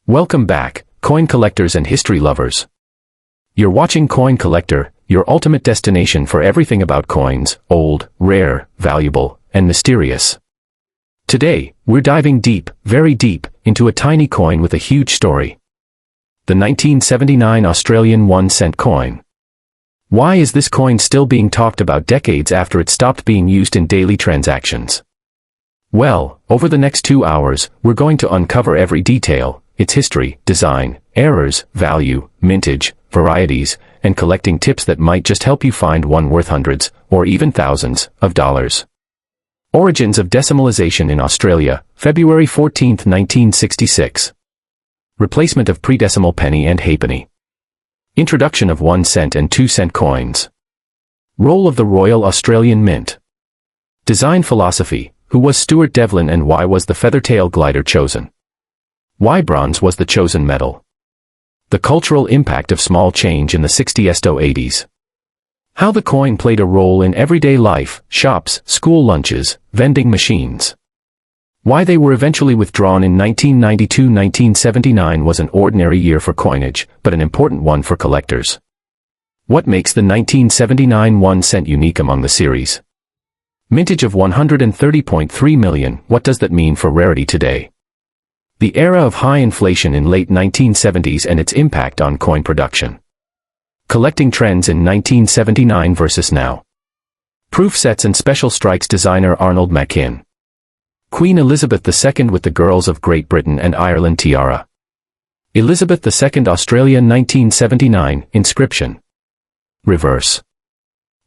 Welcome back, coin collectors and history lovers. You're watching Coin Collector, your ultimate destination for everything about coins, old, rare, valuable, and mysterious. Today, we're diving deep, very deep, into a tiny coin with a huge story. The 1979 Australian 1-cent coin. Why is this coin still being talked about decades after it stopped being used in daily transactions? Well, over the next 2 hours, we're going to uncover every detail, its history, design, errors, value, mintage, varieties, and collecting tips that might just help you find one worth hundreds, or even thousands, of dollars. Origins of decimalization in Australia, February 14, 1966. Replacement of pre-decimal penny and halfpenny. Introduction of 1-cent and 2-cent coins. Role of the Royal Australian Mint. Design philosophy, who was Stuart Devlin and why was the feathertail glider chosen? Why bronze was the chosen metal? The cultural impact of small change in the 60s to 80s. How the coin played a role in everyday life, shops, school lunches, vending machines. Why they were eventually withdrawn in 1992-1979 was an ordinary year for coinage, but an important one for collectors. What makes the 1979 1-cent unique among the series? Mintage of 130.3 million, what does that mean for rarity today? The era of high inflation in late 1970s and its impact on coin production. Collecting trends in 1979 versus now. Proof sets and special strikes designer Arnold Machin. Queen Elizabeth II with the Girls of Great Britain and Ireland tiara. Elizabeth II Australia 1979 inscription. Reverse.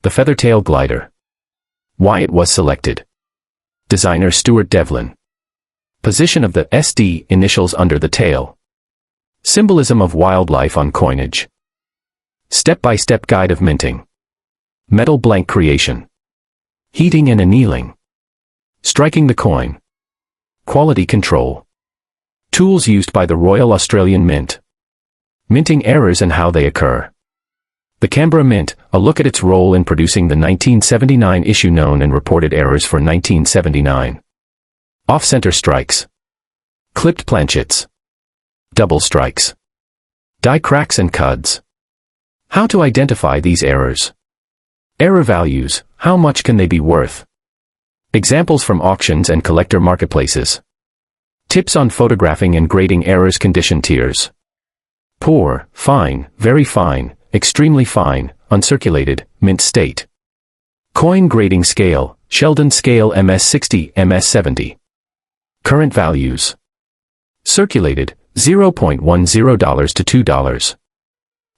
The feathertail glider. Why it was selected. Designer Stuart Devlin. Position of the SD initials under the tail. Symbolism of wildlife on coinage. Step-by-step guide of minting. Metal blank creation. Heating and annealing. Striking the coin. Quality control. Tools used by the Royal Australian Mint. Minting errors and how they occur. The Canberra Mint, a look at its role in producing the 1979 issue. Known and reported errors for 1979. Off-center strikes. Clipped planchets. Double strikes. Die cracks and cuds. How to identify these errors. Error values, how much can they be worth? Examples from auctions and collector marketplaces. Tips on photographing and grading errors. Condition tiers. Poor, fine, very fine, extremely fine, uncirculated, mint state. Coin grading scale, Sheldon scale MS60, MS70. Current values. Circulated, $0.10 to $2.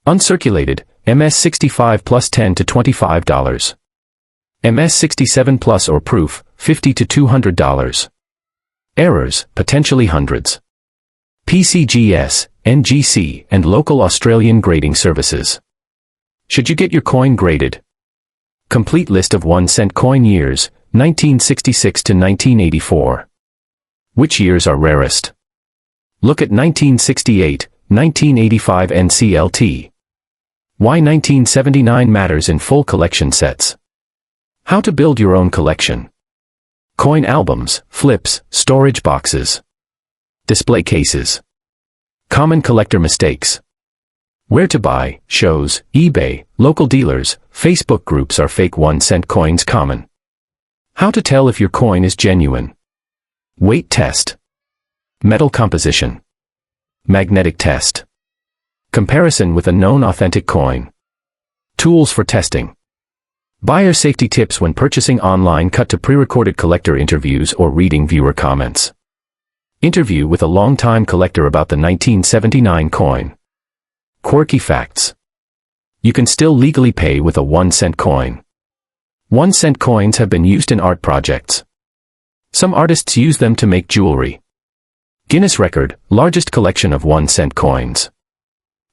Uncirculated, MS65 plus $10 to $25. MS67 plus or proof, $50 to $200. Errors, potentially hundreds. PCGS, NGC, and local Australian grading services. Should you get your coin graded? Complete list of 1-cent coin years, 1966 to 1984. Which years are rarest? Look at 1968, 1985 NCLT. Why 1979 matters in full collection sets. How to build your own collection. Coin albums, flips, storage boxes. Display cases. Common collector mistakes. Where to buy, shows, eBay, local dealers, Facebook groups. Are fake 1-cent coins common? How to tell if your coin is genuine. Weight test. Metal composition. Magnetic test. Comparison with a known authentic coin. Tools for testing. Buyer safety tips when purchasing online. Cut to pre-recorded collector interviews or reading viewer comments. Interview with a long-time collector about the 1979 coin. Quirky facts. You can still legally pay with a 1-cent coin. 1-cent coins have been used in art projects. Some artists use them to make jewelry. Guinness record, largest collection of 1-cent coins.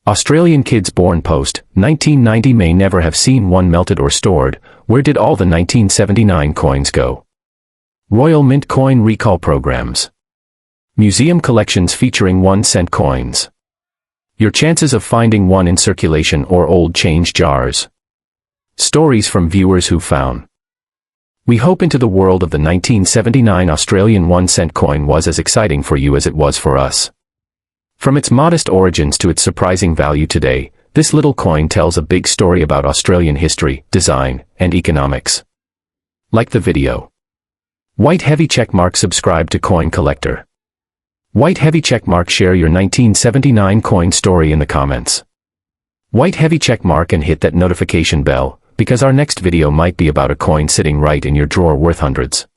Australian kids born post 1990 may never have seen one melted or stored. Where did all the 1979 coins go? Royal Mint coin recall programs. Museum collections featuring 1-cent coins. Your chances of finding one in circulation or old change jars. Stories from viewers who found. We hope into the world of the 1979 Australian 1-cent coin was as exciting for you as it was for us. From its modest origins to its surprising value today, this little coin tells a big story about Australian history, design, and economics. Like the video. White heavy checkmark. Subscribe to Coin Collector. White heavy checkmark. Share your 1979 coin story in the comments. White heavy checkmark and hit that notification bell, because our next video might be about a coin sitting right in your drawer worth hundreds.